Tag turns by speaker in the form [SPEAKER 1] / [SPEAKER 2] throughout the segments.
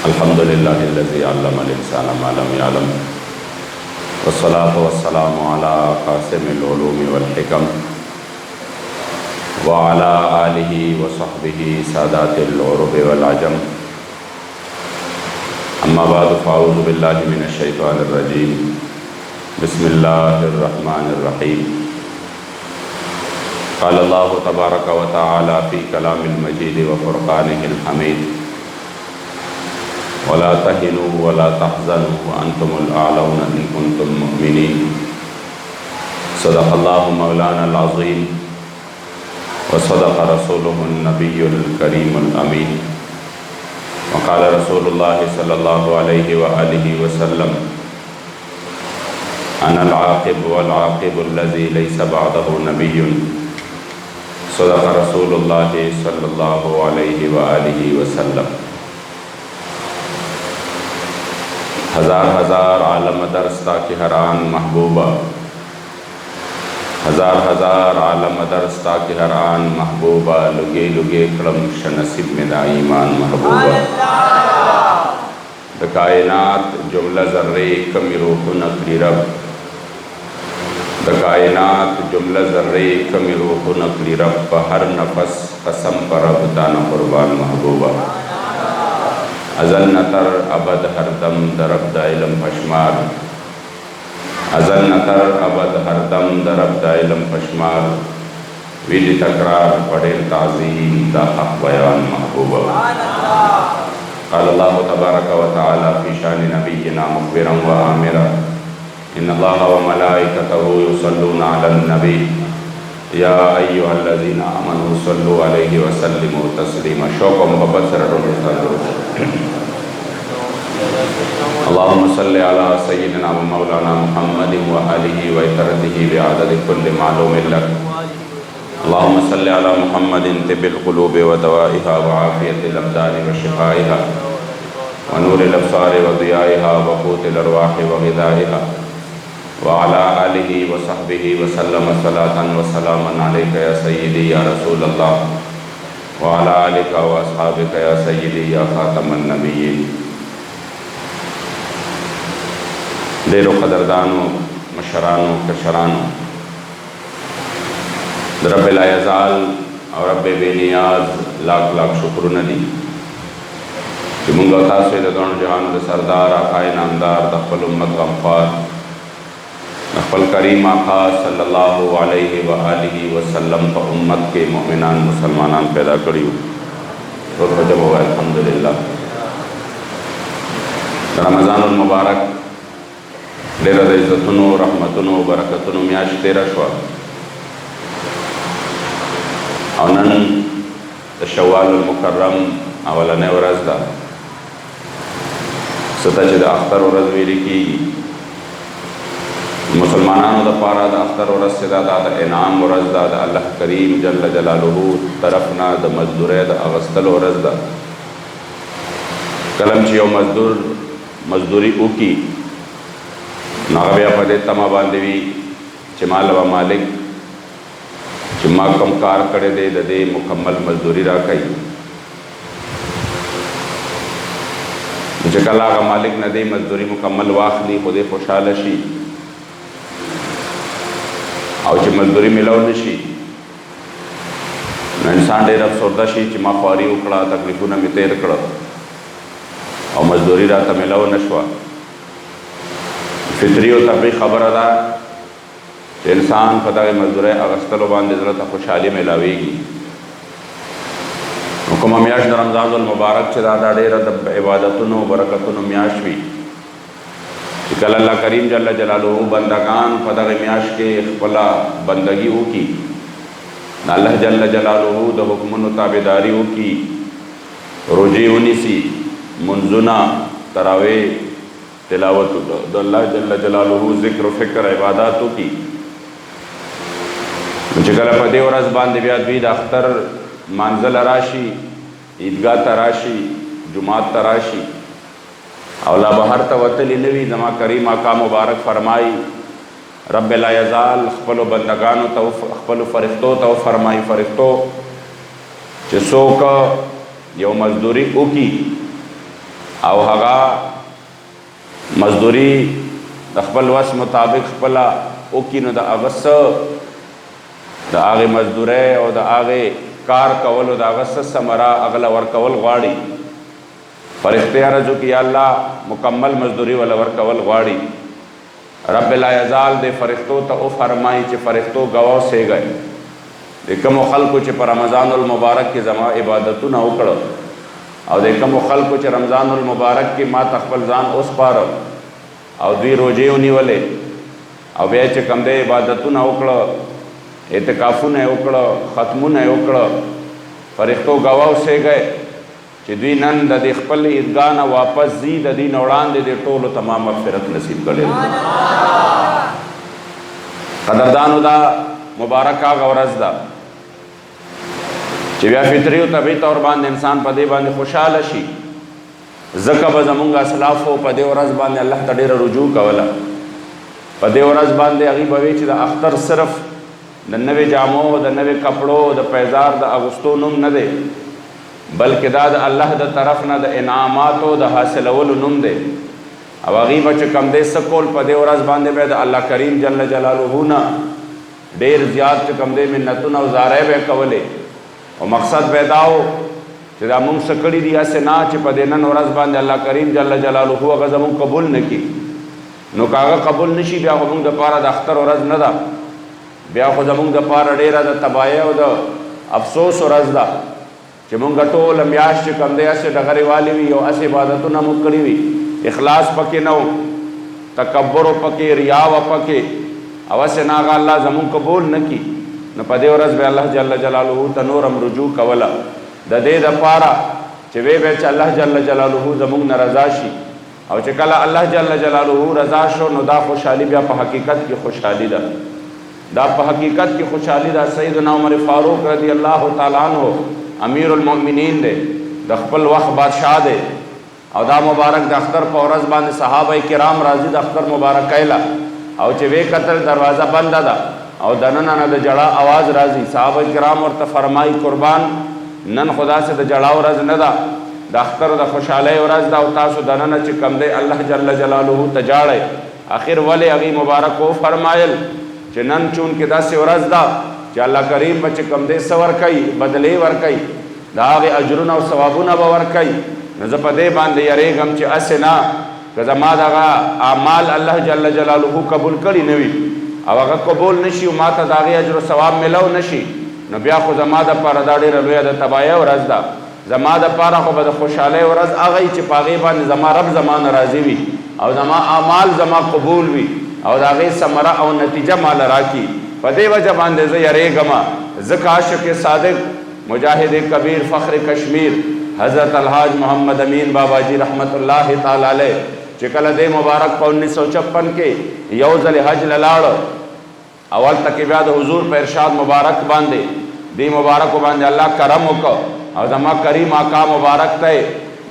[SPEAKER 1] अल्हम्दुलिल्लाहिल्लज़ी अल्लमल इंसाना मा लम यअलम वस्सलातु वस्सलामु अला क़ासिमिल उलूमि वल हिकम व अला आलिहि व सहबिहि सादातिल उरुबि वल अजम। अम्मा बाद फ़अऊज़ु बिल्लाहि मिनश शैतानिर रजीम। बिस्मिल्लाहिर रहमानिर रहीम। क़ाल अल्लाहु तबारक व तआला फ़ी कलामिल मजीद व फ़ुरक़ानिहिल हमीद वला तहिनु वला तहज़नु व अंतुमुल आलौना इन कुंतुम मुमिनीन। सदक़ल्लाहु मौलानल अज़ीम व सदक़ रसूलुहुन नबियुल करीमुल अमीन। व क़ाल रसूलुल्लाहि सल्लल्लाहु अलैहि व आलिहि व सल्लम अनल आक़िब वल आक़िबुल्लज़ी लैसा बअदहु नबियुन। सदक़ रसूलुल्लाहि सल्लल्लाहु अलैहि व आलिहि व सल्लम। हज़ार हज़ार आलम दरस्ता की हरान महबूबा, हज़ार हज़ार आलम दरस्ता की हरान महबूबा, लुगे लुगे कलम शनसिब में दाईमान महबूबा। द कायनात जुमला ज़र्रे कमी रूह नकली रब, द कायनात जुमला ज़र्रे कमी रूह नकली रब, हर नफस कसम पर रब दाना कुर्बान महबूबा। अज़ल नतर अबद हरदम दरब दाइलम पशमार, अज़ल नतर अबद हरदम दरब दाइलम पशमार, विधि तकरार पढ़े ताज़ीम दा हक़ बयान महबूबा। क़ाल अल्लाहु तबारक व तआला फ़ी शानि नबिय्यिना मुख़बिरन व आमिरा इन्नल्लाहा व मलाइकतहु युसल्लूना अलन नबी या अय्युहल्लज़ीना आमनू सल्लु अलैहि व सल्लिमू तस्लीमा। शौक़ मोहब्बत से अल्लाहुम्मा सल्लि अला सय्यिदिना व मौलाना मुहम्मदिन व आलिहि व इतरतिहि बिअददि कुल्लि मालूमिन लक। अल्लाहुम्मा सल्लि अला मुहम्मदिन तिब्बिल क़ुलूबि व दवाइहा व आफ़ियतिल अब्दानि व शिफ़ाइहा व नूरिल अब्सारि व ज़ियाइहा व क़ूतिल अरवाहि व ग़िज़ाइहा व अला आलिहि व सहबिहि व सल्लम सलातन व सलामन अलैका या सय्यिदी या रसूलल्लाह व अला आलिका व अस्हाबिका या सय्यिदी या ख़ातमन नबिय्यीन। देरो क़दरदानो मशरानो कशरानो रब्बिल आयज़ाल और रब बेनियाज लाख लाख शुक्र नदी कि मुंगा तासे दौन जहान के सरदार आकाए नामदार दखल उम्मत गफ़ार नफ़ल करीम आका सल्लल्लाहु अलैहि व आलिहि व सल्लम का उम्मत के मोमिनान मुसलमानान पैदा करी तो जब हुआ अल्हम्दुलिल्लाह। रमज़ानुल मुबारक डेरा इज़्ज़तुनो रहमतुनो बरकतुनो म्याश तेरा शवा औनन शव्वालुल मुकर्रम अवलने वरज़दा सतच द अख्तर वरज़ वेरी की मुसलमानों द पारा द अख्तर वरज़ से दा इनाम वरज़दा द अल्लाह करीम जल्ल जलालुहु तरफना द मजदूर द अगस्तल वरज़दा कलम चियो मजदूर मजदूरी उकी नागबिया पदे तमा बांधवी चिमाल व मालिक चिम्मा कम कार करे दे दे मुकम्मल मजदूरी रा कई मुझे कला का मालिक न दे मजदूरी मुकम्मल वाखली खुदे खुशहाल शी और च मजदूरी मिलाव नशी न इंसान डेर अफसरदा शी चिम्मा ख्वारी उकड़ा तकलीफों न मितेर कड़ा और मजदूरी रा त मिलाव नशवा फितरी और तबी खबर अदा इंसान पता है मजदूर अगस्तल बांध ज़रूरत खुशहाली मिलावेगी हुकुम म्याश रमज़ानुल मुबारक से दादा डेर इबादतुनो बरकतुनो म्याश भी कल अल्लाह करीम जल्ल जलालुहु बंदगान पता है म्याश के खला बंदगी हो की अल्लाह जल्ल जलालुहु द हुक्मुन ताबेदारी हो की रोजे उनिसी मुंजुना तरावे तिलावत अल्लाह जल्ल जलालुहु ज़िक्र फ़िक्र इबादतों की मुझे कल पदे और अज़बान दिव्यात भी अख्तर मंज़ल अराशी ईदगाह तराशी जुमात तराशी अवला बहर तवतली नवी जमा करीम आका मुबारक फरमाई रब्बिल आयज़ाल अख़्पल बंदगानो तो अख़्पल फ़रिश्तो तो फरमाई फ़रिश्तो जिसो का यो मजदूरी उकी او هغه مزدوری د خپل وس مطابق خپله وکړي نو د هغه څه د هغې مزدورۍ او د هغې کار کولو د هغه څه ثمره هغه له ورکول غواړي فرښتې عرض وکړي یا الله مکمل مزدوري وله ورکول غواړي رب لا یزال د فرښتو ته وفرمایي چې فرښتو ګواه اوسېږئ د کومو خلکو چې په رمضان المبارک کې زما عبادتونه وکړه او د کومو خلکو چې رمضان المبارک کې ما ته خپل ځان وسپاره او دوی روژې ونیولې او بیا چې کوم دی عبادتونه وکړه اعتکافونه یې وکړه ختمونه یې وکړه فرښتو ګواه اوسېږئ چې دوی نن د دې خپل عیدګاه نه واپس ځي د دې نه وړاندې د ټولو تمام مغفرت نصیب کړی قدردانو دا مبارک هغه ورځ ده چې بیا فطري او طبیعي طور باندې انسان په دې باندې خوشحاله شي ځکه به زمونږ اسلافو په دې ورځ باندې الله ته ډېره رجوع کوله په دې ورځ باندې هغوی به وایي چې د اختر صرف د نوې جامو د نوې کپړو د پیزار د اغوستو نوم نه دی بلکې دا د الله د طرف نه د انعاماتو د حاصلولو نوم دی او هغوی به چې کوم دی څه کول په دې ورځ باندې به د الله کریم جل جلاله نه ډېر زیات چې کوم دی منتونه او زارۍ به یې کولې او مقصد به دا و چې دا مونږ څه کړي دي هسې نه چې په دې نن ورځ باندې الله کریم جل جلاله هغه زمونږ قبول نه کړي نو که هغه قبول نه شي بیا خو مونږ دپاره د اختر ورځ نه ده بیا خو زمونږ دپاره ډېره د تباهۍ او د افسوس ورځ ده چې مونږ ټوله میاشت چې کوم دی هسې ډغرې والې وي او هسې عبادتونه مونږ کړي وي اخلاص پکې نه و تکبر و پکې ریا و پکې او هسې نه هغه الله زمونږ قبول نه کړي نو په دې ورځ به الله جل جلاله ته نور هم رجوع کوله د دې دپاره چې وی به چې الله جل جلاله زمونږ نه رضا شي او چې کله الله جل جلاله رضا شو نو دا خوشحالي بیا په حقیقت کې خوشحالي ده دا په حقیقت کې خوشحالي ده سیدنا عمر فاروق رضی الله تعالی عنہ امیر المؤمنین دی د خپل وخت بادشاہ دی او دا مبارک د اختر په ورځ باندې صحابه کرام راځي د اختر مبارکۍ له او چې وی کتل دروازه بنده ده او دننه نه د جړه आवाज راځي صحابه کرام ورته فرمایي قربان نن خدا سے د جړه ورځ نه ده د اختر د خوشحالۍ ورځ ده او تاسو دننه چې کم دی الله جل جلاله ته جاړئ آخر ولې هغې مبارک وفرمایل چې نن چونکې داسې ورځ ده چې الله کریم به چې کم دی څه ورکوي بدلې ورکوي د هغې اجرونه او ثوابونه به ورکوي نو زه په دې باندې یریږم چې هسې نه که زما دغه اعمال الله جل جلاله قبول کړي نه وي او هغه قبول نه شي او ما ته د هغې اجر و ثواب میلو نه شي نو بیا خو زما دپاره دا ډېره لویه د تباهۍ ورځ ده زما دپاره خو به د خوشحالۍ ورځ هغه وي چې په هغې باندې زما رب زما نه راضي وي او زما اعمال زما قبول وي او د هغې ثمره او نتیجه ماله راکړي په دې وجه باندې زه یریږم ځکه عاشق صادق مجاهد کبیر فخر کشمیر حضرت الحاج محمد امین بابا جی رحمت الله تعالی علیہ چې کله دې مبارک په 1956 کې یو ځل حج له لاړه اول تکې بیا د حضور په ارشاد مبارک باندې دې مبارک باندې الله کرم وکړ او زما کریم آقا مبارک ته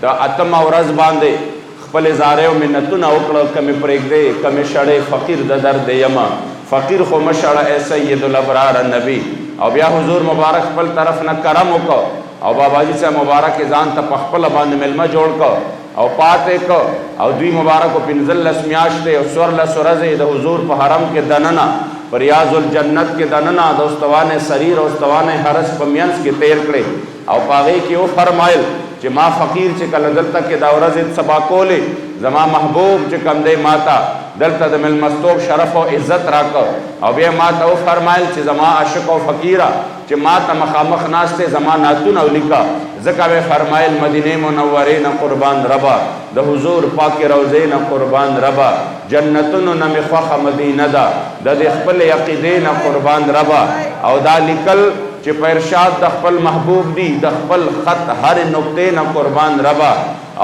[SPEAKER 1] د اتمه ورځ باندې خپل زارۍ او منتونه وکړه کمې پرېږدې کمې شړې فقیر د درد یمه فقیر خو مشړه ای سید الابرار نبی او بیا حضور مبارک خپل طرف نه کرم وکړ او بابا جی صاحب مبارک ځان ته په خپله باندې میلمه جوړ کړ او پاتې کړ او دوی مبارک 15 میاشتې او 14 ورځې د حضور په حرم کې دننه په ریاض الجنت کې دننه د استوانې سریر او استوانې حرس په منځ کې تیر کړې او په هغې کې وفرمایل چې ما فقیر چې کله دلته کې دا ورځې سبا کولې زما محبوب چې کوم دی ما ته دلته د میلمستوب شرف او عزت راکړ او بیا ما ته وفرمایل چې زما عاشق او فقیره چې ما ته مخامخ ناست زما نعتونه ولیکه ځکه مې فرمایل مدینې منورې نه قربان ربه د حضور پاک روضې نه قربان ربه جنتونو نه مې خوښه مدینه ده د دې خپل عقیدې نه قربان ربه او دا لیکل چې په ارشاد د خپل محبوب دی د خپل خط هر نقطې نه قربان ربه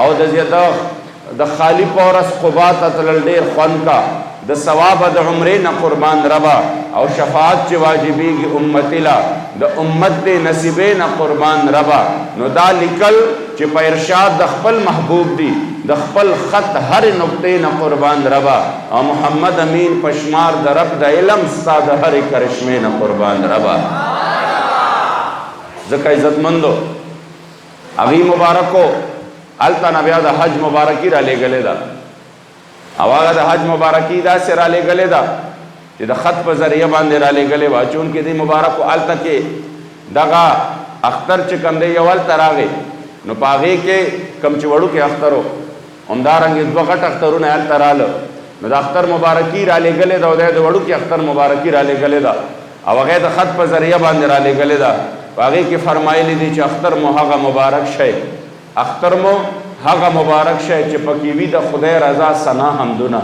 [SPEAKER 1] او د خالی پورس قبا ته تلل ډېر خوند کا د ثواب د عمرې نه قربان ربه او شفاعت چې واجبېږي امتي له د امت د نصیبې نه قربان ربه نو دا لیکل چې په ارشاد د خپل محبوب دی د خپل خط هر نقطې نه قربان ربه او محمد امین پشمار د رب د علم ستا د هرې کرشمې نه قربان ربه ځکه عزتمندو هغې مبارکو الته نه بیا د حج مبارکي را لېږلې ده او هغه د حج مبارکي داسې را لېږلې ده چې د خط په ذریعه باندې را لېږلې وه چونکې دې مبارکو هلته کې دغه اختر چې کوم دی یو هلته راغی نو په هغې کې کوم چې وړوکې اختر و همدارنګې دوه غټ اخترونه هلته راله نو د اختر مبارکي را لېږلې ده او د وړوکې اختر مبارکي را لېږلې ده او هغې د خط په ذریعه باندې را لېږلې ده په هغې کې فرمایلی دي چې اختر مو هغه مبارک شی اختر مو هغه مبارک شی چې پکې وي د خدای رضا ثنا حمدونه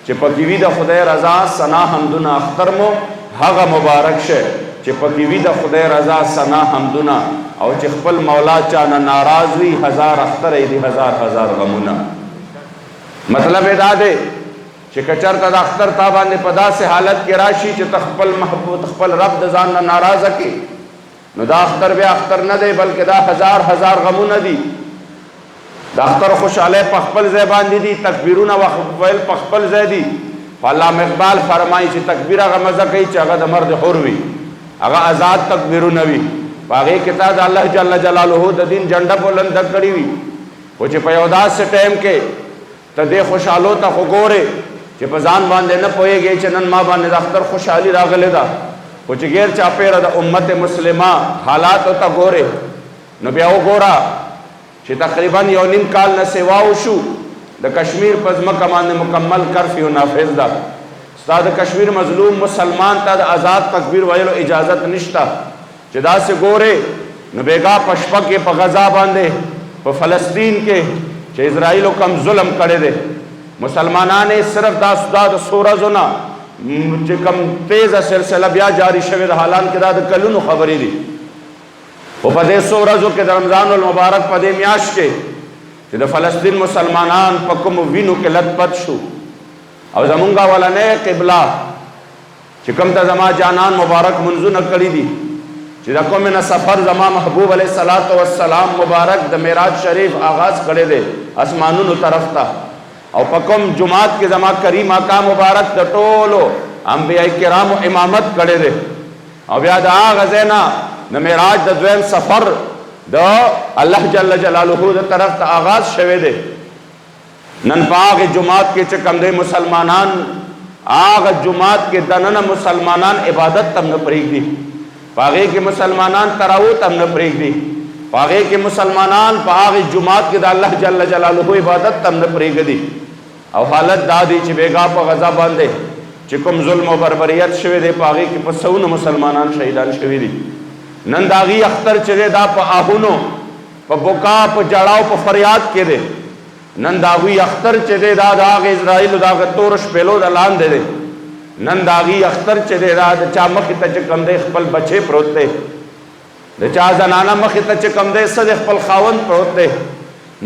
[SPEAKER 1] چې پکې وي د خدای رضا ثنا حمدونه اختر مو هغه مبارک شی چې پکې وي د خدای رضا ثنا حمدونه او چې خپل مولا چانه ناراض وي هزار اختر دي هزار هزار غمونه مطلب دا دی چې که چېرته د اختر تا باندې په داسې حالت کې راشي چې ته خپل محبوب خپل رب د ځان نه ناراضه کړي نو دا اختر بیا اختر نه دی بلکې دا هزار هزار غمونه دي د اختر خوشحالی په خپل ځای باندې دي تکبیرونه ویل په خپل ځای دي علامه اقبال فرمایي چې تکبیر هغه مزه کوي چې هغه د مرد حر وي هغه آزاد تکبیرونه وي په هغې کې تا د الله جل جلاله د دین جنډه بلنده کړې وي خو چې په یو داسې ټایم کې ته دې خوشحالو ته خو ګورې چې په ځان باندې نه پوهېږې چې نن ما باندې د اختر خوشحالي راغلې ده خو چې غیر چاپېره د امت مسلمه حالاتو ته ګورې نو بیا وګوره چې تقریبا یو نیم کال نه سوا وشو د کشمیر په ځمکه باندې مکمل کرفیو نافذ ده ستا د کشمیر مظلوم مسلمان ته د آزاد تکبیر ویلو اجازت نشته چې داسې ګورې نو بېګا په شپه کې په غزا باندې په فلسطین کې چې اسرائیلو کم ظلم کړی دی مسلمانان صرف دا د څو ورځو نه چې کم تیزه سلسله بیا جاری شوې ده حالان کې دا د کلونو خبرې دي خو په دې څو ورځو کې د رمضان المبارک په دې میاشت کې چې د فلسطین مسلمانان په کومو وینو کې لتپت شو او زمونږ اولنۍ قبله چې کوم ته زما جانان مبارک منځونه کړي دي چې د کوم نه سفر زما محبوب علیه الصلاۃ والسلام مبارک د معراج شریف آغاز کړی دی اسمانونو طرف ته او په کوم جمعات کې زما کریم آقا مبارک د ټولو انبیاء کرامو امامت کړی دی او بیا د هغه ځای نه د معراج د دویم سفر د الله جل جلاله د طرف ته آغاز شوی دی نن په هغې جمعات کې چې کوم دی مسلمانان هغه جمعات کې دننه مسلمانان عبادت تم نه پرېږدي په هغې کې مسلمانان تراوت هم نه پرېږدي په هغې کې مسلمانان په هغې جمعات کې د الله جل جلاله عبادت هم نه پرېږدي او حالت دا دی چې بېګا په غزا باندې چې کوم ظلم او بربریت شوی دی په هغې کې په سوونه مسلمانان شهیدان شوي دي نن د هغې اختر چې دی دا په آهونو په بکا په جړاو په فریاد کې دی نن د هغوی اختر چې دی دا د هغې اسرائیلو د هغه تورو شپېلو د لاندې دی نن د هغې اختر چې دی دا د چا مخې ته چې کوم دی خپل بچی پروت دی د چا زنانه مخې ته چې کوم دی څه دی خپل خاوند پروت دی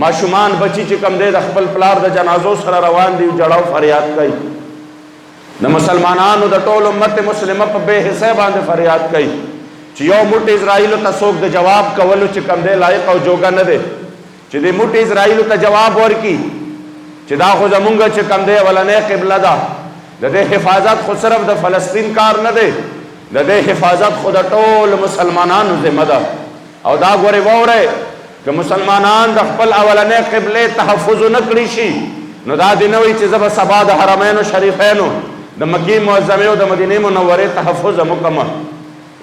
[SPEAKER 1] ماشومان بچي چې کوم دی د خپل پلار د جنازو سره روان دي جړاو فریاد کوي د مسلمانانو د ټول امت مسلمه په بې حسۍ باندې فریاد کوي چې یو موټ اسرائیلو ته څوک د جواب کولو چې کوم دی لایق او جوګه نه دی چې د موټ اسرائیلو ته جواب ورکړي چې دا خو زمونږ چې کوم دی اولنۍ قبله ده د دې حفاظت خو صرف د فلسطین کار نه دی د دې حفاظت خو د ټول مسلمانانو ذمه ده او دا ګورې واورئ که مسلمانان د خپل اولنۍ قبلې تحفظ ونه کړي شي نو دا دې نه وي چې زه به سبا د حرمینو شریفینو د مکې معظمې او د مدینې منورې تحفظ هم وکړم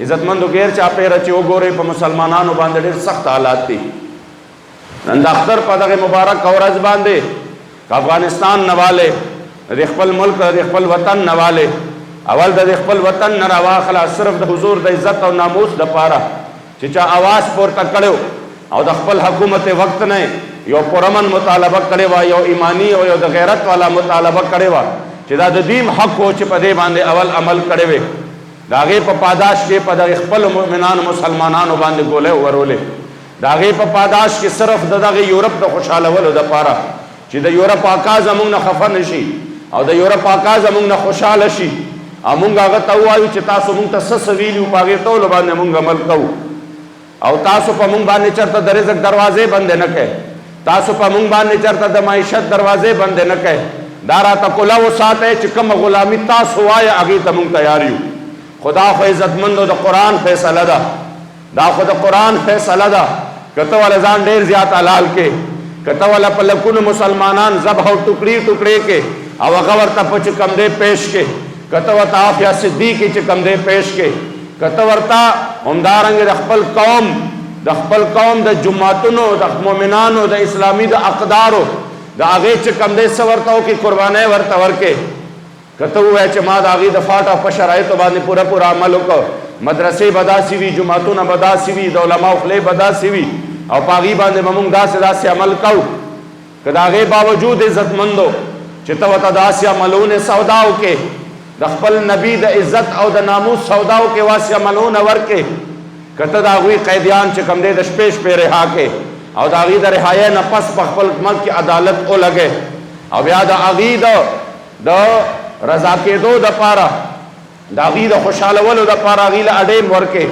[SPEAKER 1] عزتمندو غیر چاپېره چې وګورئ په مسلمانانو باندې ډېر سخت حالات دي نن د اختر په دغه مبارک ورځ باندې افغانستان نواله د خپل ملک د خپل وطن نواله اول د خپل وطن نه راواخله صرف د حضور د عزت او ناموس دپاره چې چا اواز پورته کړو او د خپل حکومت وخت نه یو پرامن مطالبه کړې وه یو ایمانی او یو د غیرت والا مطالبه کړې وه چې دا د دین حق و چې په دې باندې اول عمل کړی وي د هغې په پاداش کې په دغې خپلو مؤمنانو مسلمانانو باندې ګولۍ ورولې د هغې په پاداش کې صرف د دغې یورپ د خوشحالولو دپاره چې د یورپ آقا زمونږ نه خفه نه شي او د یورپ آقا زمونږ نه خوشحاله شي او مونږ هغه ته ووایو چې تاسو مونږ ته څه څه ویلي وو په هغې ټولو باندې مونږ عمل کوو او تاسو په مونږ باندې چېرته د رزق دروازې بندې نه کوئ تاسو په مونږ باندې چېرته د معیشت دروازې بندې نه کوئ دا راته کله وساتئ چې کومه غلامي تاسو وایه هغې ته مونږ تیار یو خدا خو عزتمندو د قرآن فیصله ده دا خو د قرآن فیصله ده که ته ولې ځان ډېر زیات حلال کې कता वाला पलकुन मुसलमानान ज़ब्ह टुकड़ी टुकड़े के अवगवर तप चिकम दे पेश के कतवता आफिया सिद्दीकी चिकम दे पेश के कतवरता उमदारंग दखपल कौम द जुम्मातुनो द मोमिनानो द इस्लामी द अकदारो द आगे चिकम दे सवरताओं की कुर्बाने वर्तवर के कतु है चमाद आगी दफाट और पशराए तो बाद पूरा पूरा अमल को मदरसे बदासीवी जुमातुन बदासीवी दौलमा उखले बदासीवी और पागी बांधे ममुंग दास से अमल कऊ कदागे बावजूद इज्जतमंदो चितवता दासिया मलून सौदाओं के दखपल नबी द इज्जत और द नामूस सौदाओं के वासिया मलून अवर के कतदागुई कैदियान चिकम दे दशपेश पे रिहा के और दागी द रिहाए न पस पखपल मल की अदालत ओ लगे अब याद आगी द रजा के दो द पारा दागी द खुशालवल द पारा अगील अडेम वर्के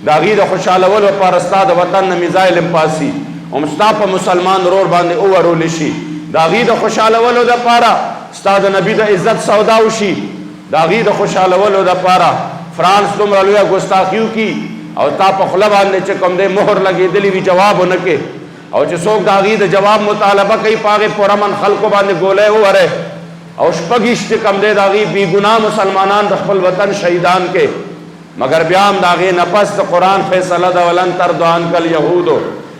[SPEAKER 1] दागी द खुशालवल पार अस्ताद वतन मिजाइल पासी उमस्ताप मुसलमान रोर बांधे ओवर ओलिशी दागी द खुशालवल द पारा अस्ताद नबी द इज्जत सौदाउशी दागी द खुशालवल द पारा फ्रांस तुम रलुया गुस्ताखियों की और ताप खुलबान ने चकम दे मोहर लगी दिली भी जवाब उनके और चसोक दागी द जवाब मुतालबा कई पागे पुरमन खल्को बांधे गोले हो अरे और शपगिश चकम दे दागी बेगुनाह मुसलमानान दखल वतन शहीदान के मगर ब्याम दागे नपस कुरान फैसला द वलन तरदान कल यहूदो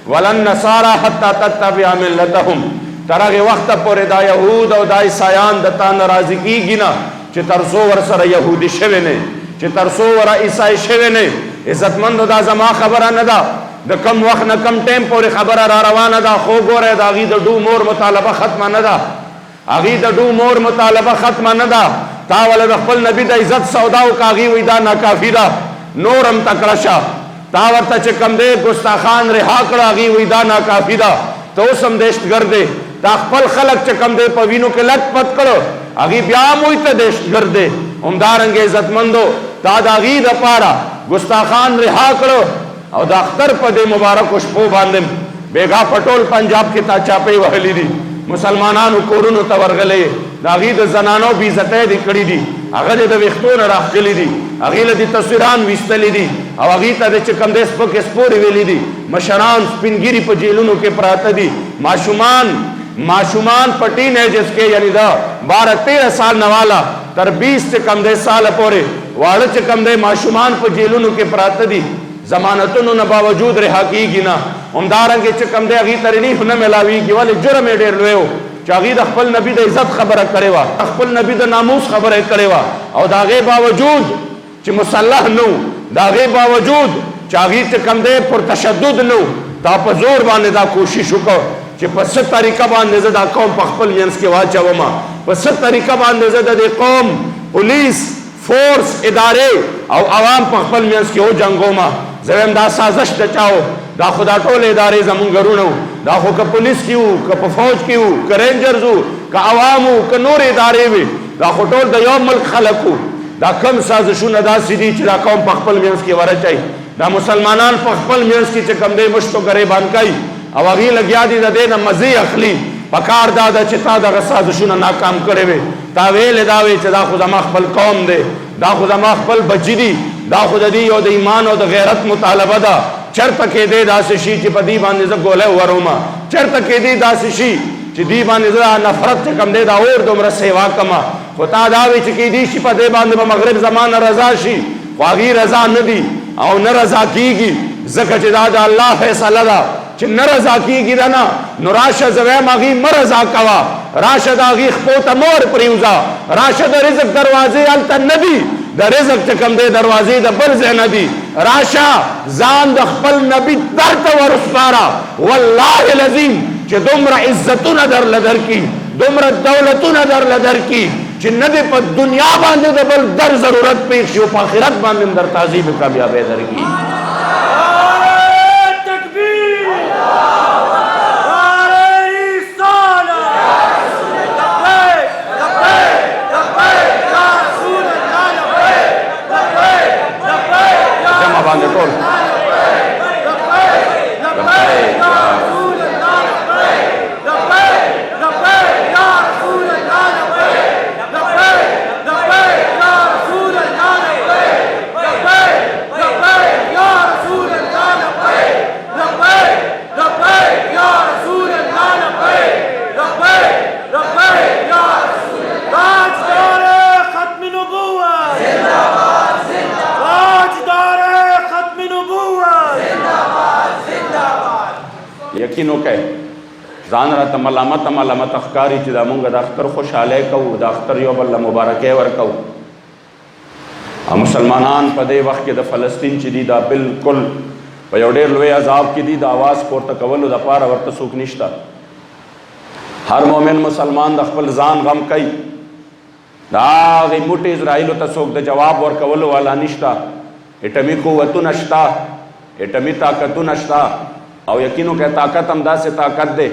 [SPEAKER 1] वलन नसारा हत्ता तत्तबिअ मिल्लतहुम तरगे वक्त पर दा यहूद और दा ईसायान दता नाराजी की गिना चे तरसो वर सर यहूदी शेवे ने चे तरसो वर ईसाई शेवे ने इज्जतमंद दा जमा खबर न दा द कम वक्त न कम टाइम पर खबर रा रवाना दा खो गोरे दागी द डू मोर मुतालबा खत्म न दा आगी द डू मोर मुतालबा खत्म न दा तावल दखल नबी द इज्जत सौदाओ कागी विदा ना काफिदा नूरम तकरशा तावर च कम दे गुस्ताखान रिहा कड़ागी विदा ना काफिदा तो संदेश गर्दे ताखपल खलक च कम दे पवीनो के लत पत करो आगी ब्याम हुई त देश गर्दे उमदारंगे इज्जतमंदो तादागी द पारा गुस्ताखान रिहा करो और दाख्तर पदे मुबारक खुशबू बांधे बेगा पटोल पंजाब के ता चापे वहली दी मुसलमानान कोरुन तवरगले दागी द जनानो भी जते दी कड़ी दी अगले द विख्तोन राखली दी अगले दी तस्वीरान विस्तली दी और अगीता दे चकम दे स्पक स्पोरी वेली दी मशरान स्पिनगिरी प जेलुनो के प्रात दी माशुमान पटीन है जिसके यानी दा 12-13 साल नवाला तर 20 से कम दे साल पोरे वाड़ च कम दे माशुमान प जेलुनो के प्रात दी जमानतुन न बावजूद रिहा की गिना उमदारंगे च कम दे अगी तरनी हुन मिलावी की वाले जुर्म डेर लोयो चागीद अखपल नबी द इज्जत खबर करेवा अखपल नबी द नामूस खबर करेवा और दागे बावजूद च मुसल्लह नु दागे बावजूद चागीद च कम दे पुर तशद्दुद नु ता प जोर बाने दा कोशिश को च पस तरीका बाने दा कौम पखपल यंस के वाचा वमा पस तरीका बाने दा कौम पुलिस फोर्स इदारे और आवाम पखपल यंस के हो जंगो मा जवेम दा साजिश चाओ दा खुदा टोले इदारे जमुन गरुणो दा खो क पुलिस की क फौज की क रेंजर्स क आवाम क नूर इदारे वे दा खो टोल द यौम मुल्क खलकू दा कम साजिशुन दा सीधी चला कौम पखपल यंस के वर चाई दा मुसलमानान पखपल यंस की चकम दे मुश्तो करे बानकाई अब अगी लग्या दी दे न मजी अखली पकार दादा चिता दा साजिशुन नाकाम करे वे तावेल दावे च दा खुदा मखबल कौम दे दा खुदा मखबल बजदी दा खुदा दी और ईमान और गैरत मुतालबा दा चरत के दे दासशी च पदी बांधे ज गोले वरोमा चरत के दे दासशी च दी बांधे ज नफरत च कम दे दा और दुमर सेवा कमा खुदा दावे च की दी श पदे बांधे मगरिब जमान रजा शी वागी रजा नदी और न रजा कीगी ज़क च दादा अल्लाह फैसला दा च न रजा कीगी दा ना नुराशा जवे मागी मरजा कवा राशद आगी खपोत मोर प्रिउजा राशद रिज़्क दरवाजे अल नदी द रिज़्क च कम दे दरवाजे द बरज़ नदी राशा जान द खपल नबी तरत व रुस्पारा वल्लाहि लजीम च दुमरा इज्जतुन दर लदर की दुमरा दौलतुन दर लदर की च नदी पर दुनिया बांधे द बल दर जरूरत पेश हो आखिरत बांधे दर ताजीब कामयाब दर की
[SPEAKER 2] या
[SPEAKER 1] یقین وکړئ ځان راته ملامت ښکاري چې دا مونږ د اختر خوشحالۍ کوو د اختر یو بل له مبارکۍ ورکوو او مسلمانان په دې وخت کې د فلسطین چې دي دا بالکل په یو ډېر لوی عذاب کې دي د آواز پورته کولو دپاره ورته څوک نشته هر مؤمن مسلمان د خپل ځان غم کوي د هغې موټې اسرائیلو ته څوک د جواب ورکولو والا نشته اټمي قوتونه شته اټمي طاقتونه شته او یقین وکړئ طاقت هم داسې طاقت دی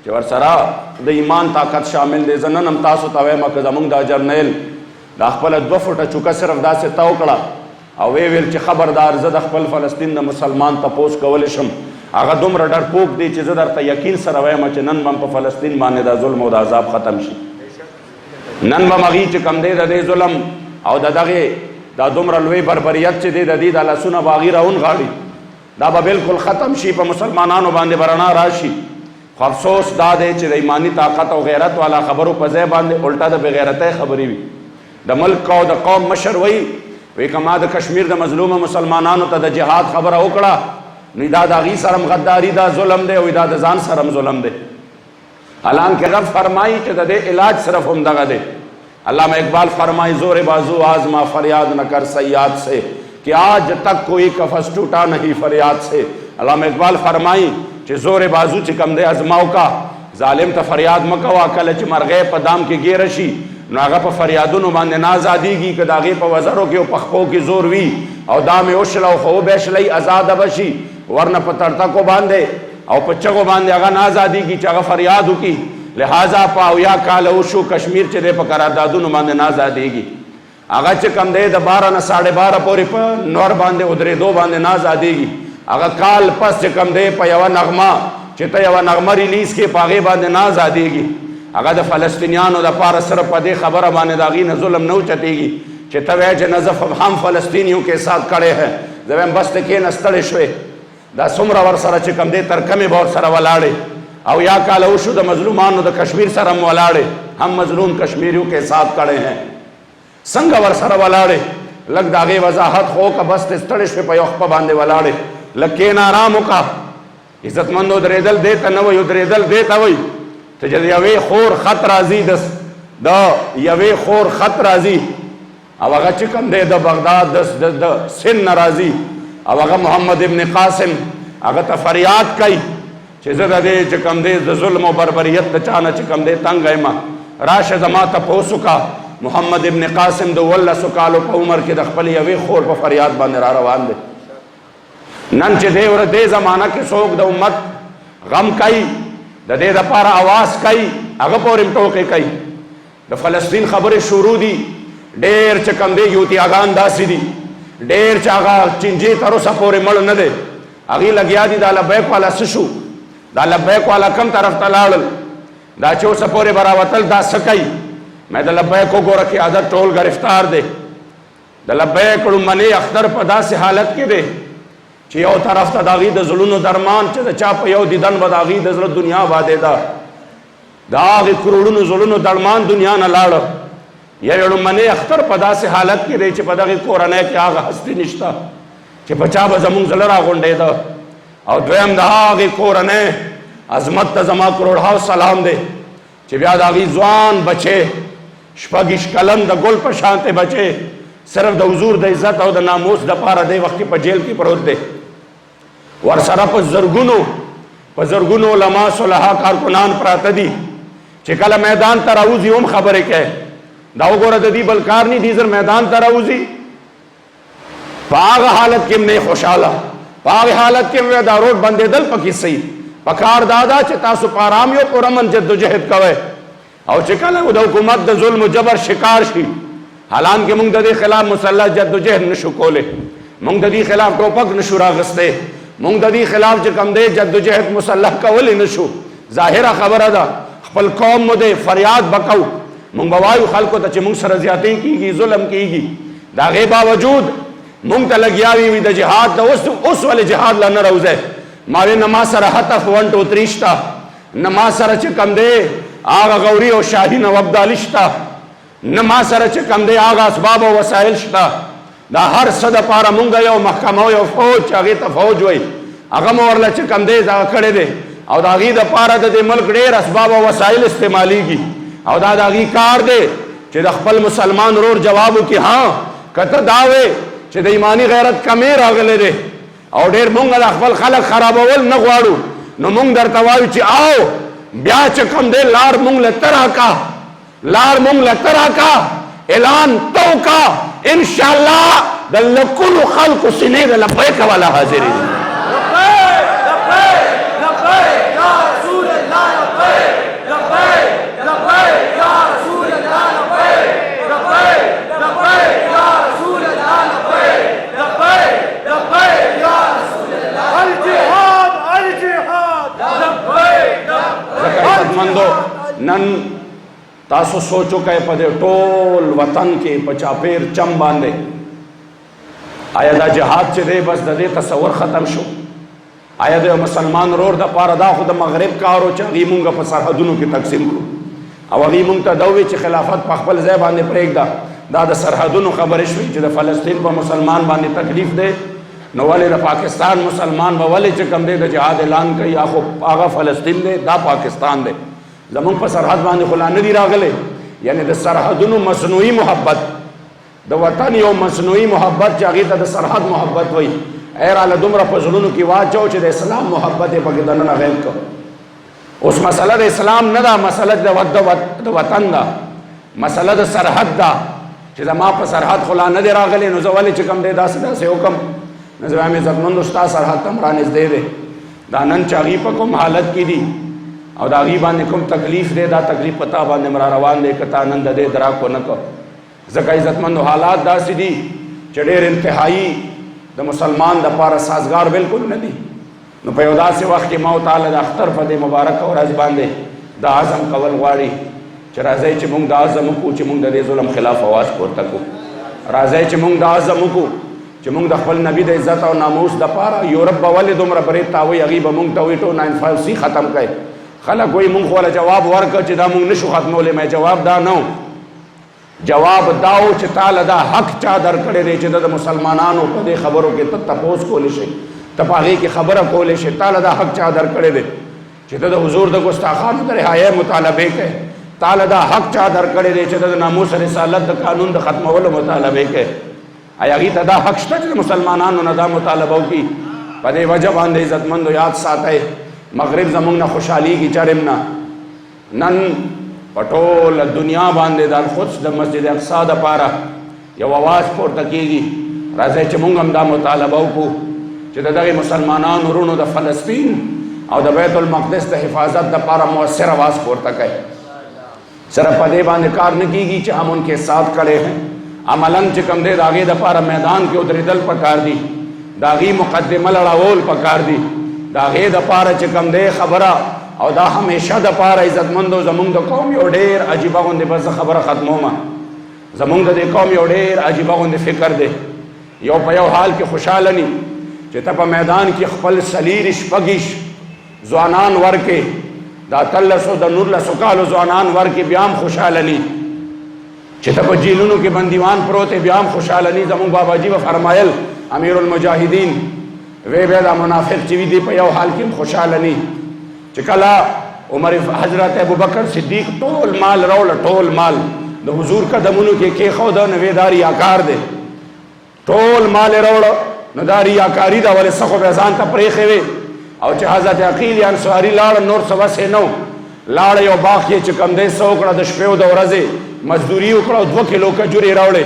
[SPEAKER 1] چې ورسره د ایمان طاقت شامل دی زه نن هم تاسو ته وایم که زموږ دا جرنیل دا خپله 2 فوټه چوکه صرف داسې تو کړه او ویل چې خبردار زه د خپل فلسطین د مسلمان تپوس کولی شم هغه دومره ډرپوک دی چې زه درته یقین سره وایم چې نن به په فلسطین باندې دا ظلم او د عذاب ختم شي نن به هغې چې کوم دی د دې ظلم او د دغې دا دومره لوی بربریت چې دی د دې دا لاسونه به هغې راونغاړي دا به بالکل ختم شي په مسلمانانو باندې به رڼا راشي خو افسوس دا دی چې د ایماني طاقت او غیرت والا خبرو په ځای باندې الټه د بېغیرتۍ خبرې وي د ملک او د قوم مشر وایي که ما د کشمیر د مظلومه مسلمانانو ته د جهاد خبره وکړه نو دا د هغې سره هم غداري دا ظلم دی او دا د ځان سره هم ظلم دی حالانکه رب فرمایي چې د دې علاج صرف همدغه دی علامہ اقبال فرمائی زور بازو آزما فریاد نہ کر سیاد سے کہ آج تک کوئی کفس ٹوٹا نہیں فریاد سے علامہ اقبال فرمائی چې زور بازو چې کم دی ازماو کا ظالم ته فریاد مکوا کله چې مرغۍ په دام کې ګیره شي نو هغه په فریادونو باندې نه ازادېږي که د هغې په وزرو کې او پخپو کې زور وي او دام یې وشله او خو وبیشلی ازاده به شي ورنه په تړتکو باندې او په چغو باندې هغه نه ازادېږي چې هغه فریاد وکړي لہذا په اویا کاله وشو کشمیر چې دی په قراردادونو باندې نه ازادېږي هغه چې کم دی د 12 نه 12:30 پورې په نور باندې ودرېدو باندې نه ازادېږي هغه کال پس چې کم دی په یوه نغمه چې ته یوه نغمه ریلیز کړې په هغې باندې نه ازادېږي هغه د فلسطینیانو دپاره صرف په دې خبره باندې د هغې نه ظلم نه اوچتېږي چې ته وایې چې نه زه هم فلسطینیوں کے ساتھ کړی ہے زه وایم بس ته کښېنه ستړی شوې دا څومره ورسره چې کم دی ترکمې به ورسره ولاړې او یا کاله وشو د مظلومانو د کشمیر سره هم ولاړې هم مظلوم کشمیریوں کے ساتھ کړی ہیں څنګه ورسره ولاړې لږ د هغې وضاحت خو وکړه بس ته ستړی شوې په یو خپه باندې ولاړې لږ کښېنه آرام وکړه عزتمندو درېدل دې ته نه وایي درېدل دې ته وایي ته چې د یوې خور خط راځي د یوې خور خط راځي او هغه چې کوم دی د بغداد د سن نه راځي او هغه محمد ابن قاسم هغه ته فریاد کوي چې زه د دې چې کوم دی د ظلم او بربریت د چا نه چې کوم دی تنګ یم راشه زما تپوس وکړه محمد ابن قاسم د 18 کالو په عمر کې د خپل یوې خور په فریاد باندې را روان دی نن چې دې زمانه کې څوک د امت غم کوي د دې دپاره اواز کوي هغه پورې ټوکې کوي د فلسطین خبرې شروع دي ډېر چې کوم دی یوتیاګان داسې دي ډېر چې هغه چینجې تر اوسه پورې مړ نه دی هغې لګیا دي دا لبیک والا څه شو دا لبیک والا کم طرف ته لاړل دا چې اوسه پورې به راوتل دا څه کوي مې د لبیک وګوره قیادت ټول گرفتار دی د لبیک لومړنی اختر په داسې حالت کې دی چې یو طرف ته د هغې د زړونو درمان چې د چا په یو دیدن به د هغې د زړه دنیا بادېده د هغې کروړونو زړونو درمان دنیا نه لاړه یا یو لومړنی اختر په داسې حالت کې دی چې په دغې کورنۍ کې هغه هستي نشته چې په چا به زموږ زړه راغونډېده او دویم د هغې کورنۍ عظمت ته زما کروړهاو سلام دی چې بیا د هغې ځوان بچې 6 کلن د ګل په شانتې بچې صرف د حضور د عزت او د ناموس دپاره دی وخت کې په جیل کې پروت دی ورسره په زرګونو علما صلحا کارکنان پراته دي چې کله میدان ته راوځي هم خبرې کوي دا وګوره د دې بل کار نه دي زر میدان ته راوځي په هغه حالت کې هم نه خوشحاله په هغه حالت کې هم دا روډ بندېدل پکې صحیح پکار دادا چې تاسو په آرام یو پرامن جدوجہد کوئ او چې کله د حکومت د ظلم و جبر شکار شي حالانکه موږ د دې خلاف مسلح جدوجہد نشو کولی موږ د دې خلاف ټوپک نشو راغستی موږ د دې خلاف چې کوم دی جدوجہد مسلح کولی نشو ظاهره خبره ده خپل قوم مو دی فریاد به کوو موږ به وایو خلکو ته چې موږ سره زیاتۍ کېږي ظلم کېږي د هغې باوجود موږ ته لګیا وي د جهاد د اوس ولې جهاد له نه راوځئ ما وی نه ما سره هتف 1 2 3 شته نه ما سره چې کوم دی هغه غوري او شاهین او ابدالي شته نه ما سره چې کوم دی هغه اسباب او وسایل شته دا هر څه دپاره مونږ یو محکمه او یو فوج چې هغې ته فوج وایي هغه مو ورله چې کوم دی دغه کړی دی او دا غي د پاره د ملک ډېر اسباب او وسایل استعماليږي او دا د غي کار دی چې د خپل مسلمان رور جواب وکي ها کته داوي چې د ایمانی غیرت کمې راغله دي او ډېر مونږ د خپل خلک خرابول نه غواړو نو مونږ درته وایو چې آو بیا چې کوم دی لار مونږ له ترا کا لار مونږ له ترا کا اعلان تو کا انشاءالله د لکل خلق سینې د لبیک والا حاضر دي नन तासो सोचो कहे पदे टोल वतन के पचापेर चम बांधे आया दा जहाद चे दे बस दे तस्वर खत्म शो आया दे मुसलमान रोर दा पार दा खुद मगरिब कारो च गीमुंगा पर सरहदों की तकसीम को अब गीमुंग ता दौवे च खिलाफत पखबल ज़े बांधे प्रेग दा दा सरहदों खबर शवी च फ़लस्तीन पर मुसलमान बांधे तकलीफ दे न वाले दा पाकिस्तान मुसलमान वाले च कम दे जहाद ऐलान कई आखो आगा फ़लस्तीन दे दा पाकिस्तान दे जमून पर सरहद बांधे खुला नदी रागले यानी द सरहदों मसनूई मोहब्बत द वतन यो मसनूई मोहब्बत जागी द सरहद मोहब्बत वही एर आला दुमरा फजलुन की वाच जाओ च इस्लाम मोहब्बत पग दनना गैब को उस मसला द इस्लाम न दा मसला द वतन दा मसला द सरहद दा च जमा पर सरहद खुला नदी रागले नो जवाले च कम दे दास से हुक्म नजर इज्जतमंद उस्ताद सरहद तमरानिस दे दे दानन चागी पकुम हालत की दी और दागी बांधे कुम तकलीफ दे दा तकलीफ पता बांधे मरा रवान दे कता आनंद दे दरा को न को जका इज्जतमंद हालात दासी दी चढ़ेर इंतहाई द मुसलमान द पारा साजगार बिल्कुल न दी न पैदा से वक्त के मौत आल द अख्तर फदे मुबारक और अज बांधे द आजम कवल वाड़ी चराजे चमुंग द आजम को चमुंग द जुल्म खिलाफ आवाज को तको राजे चमुंग द आजम को चमुंग द खपल नबी द इज्जत और नामूस द पारा यूरोप वाले दुमरा बरे तावी अगीब मुंग तवीटो 95 सी खत्म करे खला कोई मुंग वाला जवाब वर्क चिदा मुंग निशु खत्मोले मैं जवाब दा नो जवाब दाओ चिताल दा हक चादर करे रे चिदा मुसलमानानो पदे खबरों के तपोस को लिशे तपागी की खबर को लिशे ताल दा हक चादर करे दे चिदा हुजूर द गुस्ताखान दर हाय मुतालबे के ताल दा हक चादर करे रे चिदा नामूस रिसालत द कानून द खत्म वल मुतालबे के आया की तदा हक तज मुसलमानानो नदा मुतालबो की पदे वजब आंदे इज्जतमंद याद साथे मगरिब जमुंग ना खुशहाली की चरमना नन पटोल दुनिया बांधे दाल खुद द मस्जिद अक्सा द पारा ये आवाज़ पोर तकीगी राजे चमुंग हम दा मुतालबा को चिदा मुसलमानान रुनो द फ़लस्तीन और द बैतुल मक़दिस द हिफाजत द पारा मुअस्सर आवाज़ पोर तक है सिर्फ पदे बांधे कार न कीगी च हम उनके साथ खड़े हैं अमलन च कम दे दागे द पारा मैदान के उतरी दल पकार दी दागी मुक़द्दिमा लड़ावोल पकार दी दागे द पारा चिकम दे खबरा और दा हमेशा द पारा इज्जतमंदो जमुंग द कौम यो ढेर अजीबा गुंदे बस खबर खत्मो मा जमुंग दे कौम यो ढेर अजीबा गुंदे फिक्र दे यो पयो हाल के खुशालनी चितप मैदान की खपल सलीरिश पगिश जवानान वर के दा तल्लसो द नूर लसुकालो जवानान वर के ब्याम खुशालनी चितप जीलुनु के बंदीवान प्रोते ब्याम खुशालनी जमुंग बाबा जी व फरमायल अमीरुल मुजाहिदीन वे बेदा मुनाफिक चिवी दी पयो हाल की खुशालनी चिकला उमर हजरत अबू बकर सिद्दीक टोल माल रोल टोल माल द हुजूर का दमुनु के खुद नवेदारी आकार दे टोल माल रोल नदारी आकारी दा वाले सखो बेजान त प्रेखे वे और च हजरत अकील अंसारी लाड़ नूर सवा से नो लाड़ यो बाकी चिकम दे सोकड़ा दशपेव द रजे मजदूरी उकड़ा 2 किलो खजूरी रावड़े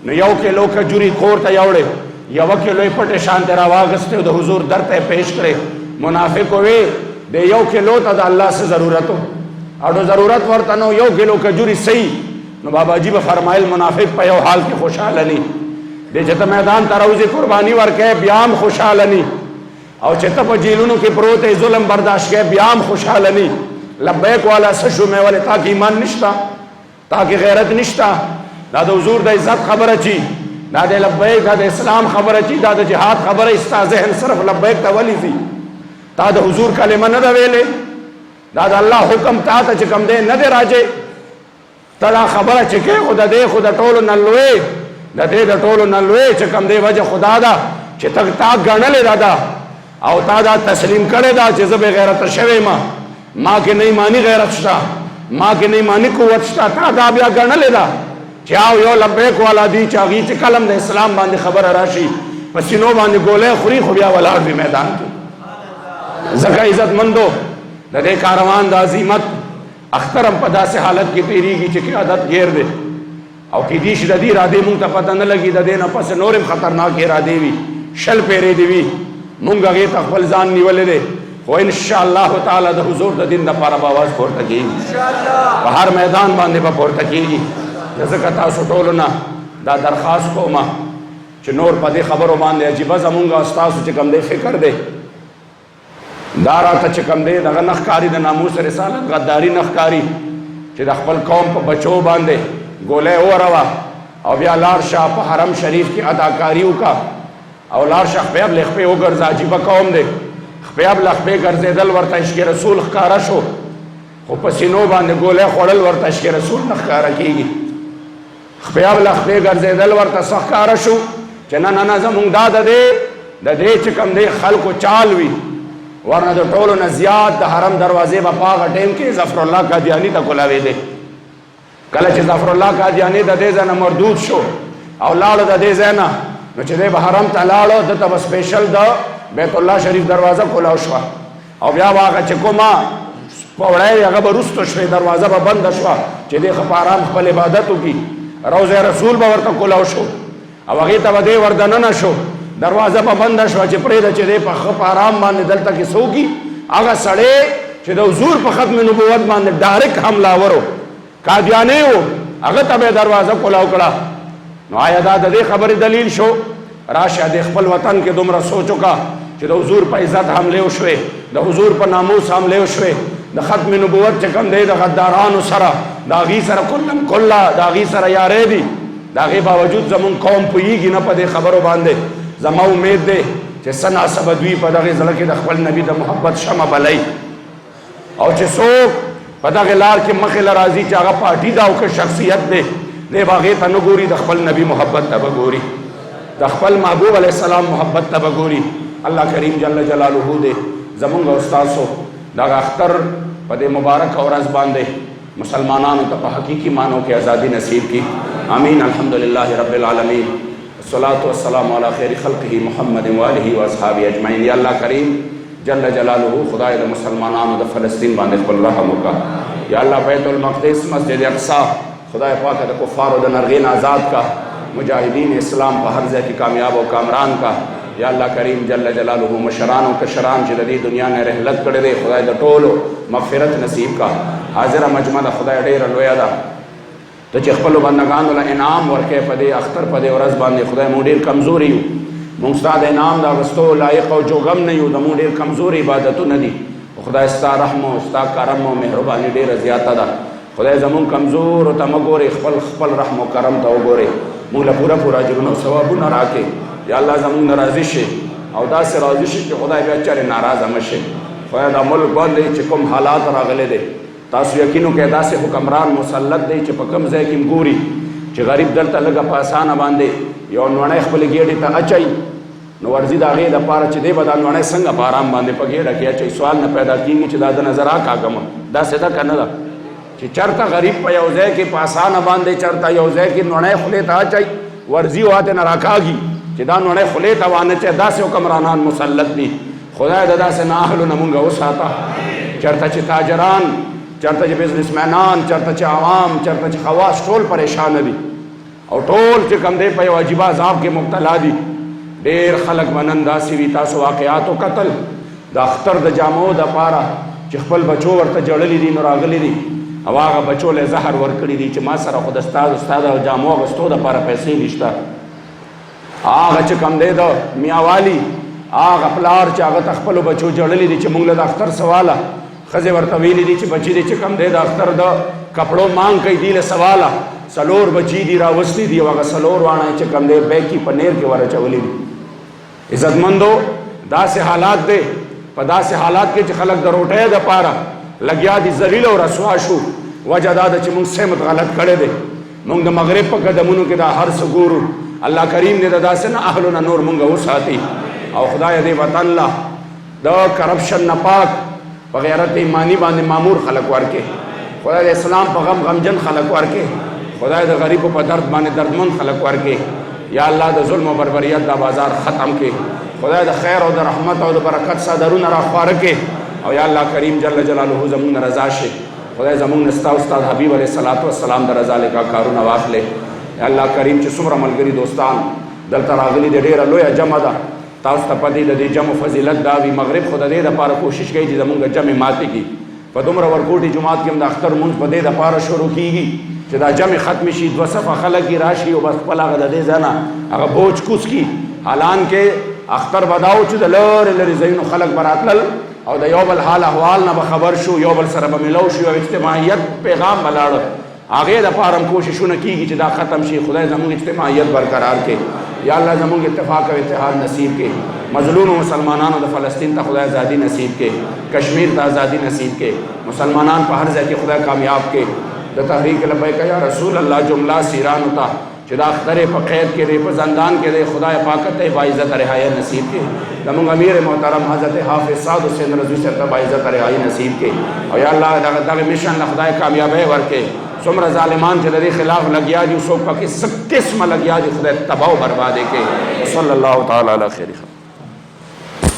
[SPEAKER 1] न यो किलो खजूरी खोर त यावड़े यव किलो पटे शांत रावागस्ते द हुजूर दर पे पेश करे मुनाफिक वे दे यो किलो त अल्लाह से जरूरत हो और जरूरत वर्त नो यो किलो खजूरी सही न बाबा जी फरमाइल मुनाफिक पयो हाल के खुशहालनी दे जत मैदान तरौजी कुर्बानी वर के ब्याम खुशहालनी और चित जीलुनु के प्रोते जुल्म बर्दाश्त के ब्याम खुशहालनी लब्बैक वाला सशु में वाले ताकि ईमान निश्ता ताकि गैरत निश्ता दादा हुजूर द इज्जत खबर अच्छी दादे लब्बैक दादे इस्लाम खबर अच्छी दादा जिहाद खबर इस्ता ज़हन सिर्फ लब्बैक तवली थी दादा हुजूर कलेमा न दवेले दादा अल्लाह हुक्म ता त चिकम दे न दे राजे तला खबर चिके खुदा दे खुदा टोल नलवे दे द टोल नलवे चिकम दे वजह खुदा दा चितक ता गणले दादा
[SPEAKER 2] او تا دا تسلیم کړی دا چې زه بې غیرته شوی ما کې نه ایماني غیرت شته، ما کې نه ایماني قوت شته، تا دا بیا ګڼلې ده چې او یو لبیک والا دی چې هغې چې کلم د اسلام باندې خبره راشي په سینو باندې ګولۍ خوري خو بیا ولاړ وي میدان کې. ځکه عزتمندو د دې کاروان د عظیمت اختر هم په داسې حالت کې تېرېږي چې قیادت غیر دی او کېدای شي د دې ارادې مونږ ته پته نه لګي، د دې نه پس نور هم خطرناک ارادې وي، شل پیرې دې وي، مونږ هغې ته خپل ځان نیولی دی، خو انشاءالله تعالی د حضور د دین دپاره به اواز پورته کېږي، په هر میدان باندې به پورته کېږي. ځکه تاسو ټولو نه دا درخواست کومه چې نور په دې خبرو باندې عجیبه زمونږ او ستاسو چې کوم دی فکر دی دا راته چې کوم دی دغه نه ښکاري د ناموس رسالت غداري نه ښکاري چې د خپل قوم په بچو باندې ګولۍ وروه او بیا لاړ شه په حرم شریف کې اداکاري وکړه او لاړ شه خپیب له خپې وګرځه. عجیبه قوم دی، خپیب له خپې ګرځېدل ورته عشق رسول ښکاره شو، خو په سینو باندې ګولۍ خوړل ورته عشق رسول نه ښکاره کېږي. خپیب له خپې ګرځېدل ورته څه ښکاره شو چې نه نه نه زمونږ دا د دې چې کوم دی خلکو چال وي، ورنه د ټولو نه زیات د حرم دروازې به په هغه ټیم کې ظفرالله قادیاني ته کولاوېدې. کله چې ظفرالله قادیاني د دې ځای نه مردود شو او لاړو د دې ځای نه، نو چې دی به حرم ته لاړو ده ته به سپیشل د بیت الله شریف دروازه کولاو شوه او بیا به هغه چې کومه پوړی هغه به وروسته شوې، دروازه به بنده شوه چې دی ښه په آرام خپل عبادت وکړي. روضه رسول به ورته کولاو شو او هغې ته به دی ور دننه شو، دروازه به بنده شوه چې پرېږده چې دی په ښه په آرام باندې دلته کې څه وکړي. هغه سړی چې د حضور په ختم نبوت باندې ډایرکټ حملاور و، قادیانی و، هغه ته به یې دروازه کولاو کړه. نو آیا دا د دې خبرې دلیل شو راشه د خپل وطن کې دومره سوچ وکړه چې د حضور په عزت حملې وشوې، د حضور په ناموس حملې وشوې، د ختم نبوت چې کوم دی د غدارانو سره د هغې سره کلم کله د هغې سره یارۍ دي، د هغې باوجود زمونږ قوم پوهېږي نه په دې خبرو باندې. زما امید دی چې څه ناسبه دوی په دغې زړه کې د خپل نبي د محبت شمع بلی او چې څوک په دغې لار کې مخې له راځي چې هغه پارټي ده او که شخصیت دی دی به هغې ته نه ګوري، د خپل نبي محبت ته به ګوري، د خپل محبوب علیه السلام محبت ته به ګوري. الله کریم جل جلاله دی زمونږ او ستاسو دغه اختر په دې مبارکه ورځ باندې مسلمانانو ته په حقیقي معنو کې ازادي نصیب کی. آمین. الحمدلله رب العالمین، الصلاة والسلام علی خیر خلقه محمد و آله و اصحابه اجمعین. یا الله کریم جل جلاله خدای د مسلمانانو د فلسطین باندې خپل رحم وکړه. یا الله بیت المقدس مسجد اقصی خدای پاک د کفارو د نرغین آزاد کا، مجاہدین اسلام په هر ځای کې کامیاب او کامران کا. یا الله کریم جل جلاله مشران او کشران چې د دې دنیا نه رحلت کړی دی خدای د ټولو مغفرت نصیب کا. حاضره مجمع د خدای ډېره لویه ده، ته چې خپلو بندګانو له انعام ورکوې په دې اختر په دې ورځ باندې. خدای مونږ ډېر کمزوري یو، مونږ ستا د انعام د اخیستو لایق او جوګم نه یو، د مونږ ډېر کمزوري عبادتونه دي. خدای ستا رحم او ستا کرم او مهرباني ډېره زیاته ده. خدای زمونږ کمزورو ته مه ګورې، خپل رحم او کرم ته وګورې، مونږ له پوره اجرونه او ثوابونه راکړې. یا الله زمونږ نه راضي شي او داسې راضي شي چې خدای بیا چارې ناراضه مه شي. خدای دا ملک باندې چې کوم حالات راغلی دی تاسو یقینو کې داسې حکمران مسلط دی چې په کوم ځای کې ګوري چې غریب دلته لږه په اسانه باندې یو نوڼی خپلې ګېډې ته اچوي، نو ورځي د هغې دپاره چې دی به دا نوڼی څنګه په ارام باندې په ګېډه کې اچوي. سوال نه پیدا کېږي چې دا د نظر راکاږمه، داسې ده که نه ده چې چېرته غریب په یو ځای کې په اسانه باندې چېرته یو ځای کې نوڼی خولې ته اچوي، ورځي واته نه راکاږي چې دا نوڼی خولې ته وانه چې داسې حکمرانان مسلط دي. خدای د داسې نااهلو نه مونږ وساته، چېرته چې تاجران، چېرته چې بزنسمینان، چېرته چې عوام، چېرته چې خواص ټول پریشانه دي او ټول چې کوم دی په یو عجیبه عذاب کې مبتلا دي. ډېر خلک به نن داسې وي تاسو واقعاتو کتل د اختر د جامو دپاره چې خپل بچو ورته جړلي دي، نو راغلي دي او هغه بچو له زهر ورکړي دي چې ما سره خو د ستا د جامو اخیستو دپاره پیسې نشته. هغه چې کوم دی د میاوالي هغه پلار چې هغه ته خپلو بچو جړلي دي چې مونږ له د اختر سواله ښځې ورته ویلي دي چې بچي دی چې کوم دی د اختر د کپړو مانګ کوي دی له سواله 4 بچي دي راوستي دي او هغه 4 واڼه چې کوم دی بیکي په نیر کې ور اچولي دي. عزتمندو داسې حالات دی، په داسې حالات کې چې خلک د روټۍ دپاره لګیا دي ذلیل او رسوا شو. وجه دا ده چې مونږ سمت غلط کړی دی، مونږ د مغرب په قدمونو کې دا هر څه ګورو. الله کریم دې د داسې نه اهلو نه نور مونږ وساتي او خدای دې وطن له دا کرپشن نه پاک په غیرت ایمانی باندې مامور خلق ورکې خدای د اسلام په غم غمجن خلق ورکې خدای د غریبو په درد باندې دردمند خلق ورکې یا الله د ظلم او بربریت دا بازار ختم کې خدای د خیر او د رحمت او د برکت صدرونه را خواره کې او یا الله کریم جل جلاله زمون رضا شي خدای زمون نستا استاد حبیب علیه الصلاۃ والسلام د رضا لکه کارونه واخلې یا الله کریم چې څومره ملګری دوستان دلته راغلي د ډیره لویه جمع ده تاسو ته پدې د دې جمع فضیلت دا وي مغرب خو د دې لپاره کوشش کوي چې زمونږ جمع ماتې کړي په دومره ورکوټي جماعت کې هم د اختر مونځ په دې لپاره شروع کیږي چې دا جمع ختم شي دوه صفه خلک راشي او بس خپل هغه د دې ځای نه هغه بوج کوز کړي حالان کې اختر بداو چې د لرې لرې ځایونو خلک به راتلل او د یو بل حال احوال نه به خبر شو یو بل سره به ملو شو او اجتماعیت پیغام به لاړ هغې دپاره هم کوششونه کېږي چې دا ختم شي خدای زموږ اجتماعیت برقرار کړي یا الله زموږ اتفاق او اتحاد نصیب کړي مظلومو مسلمانانو د فلسطین ته خدای ازادي نصیب کړي کشمیر ته ازادي نصیب کړي مسلمانان په هر ځای کې خدای کامیاب کړي د تحریک لبیک یا رسول الله جمله سیرانو ته چې دا اختر په قید کې دی په زندان کې دی خدای پاک ته باعزت رهایی نصیب کړي زموږ امیر محترم حضرت حافظ سعد حسین رضوی صاحب ته باعزت رهایی نصیب کړي او یا الله دغه مشن له خدای کامیابی ورکړي څومره ظالمان چې د دې خلاف لګیا دي څوک پکې څه قسمه لګیا دي خدای تباہ او برباد کړي صلی الله تعالی علی خیر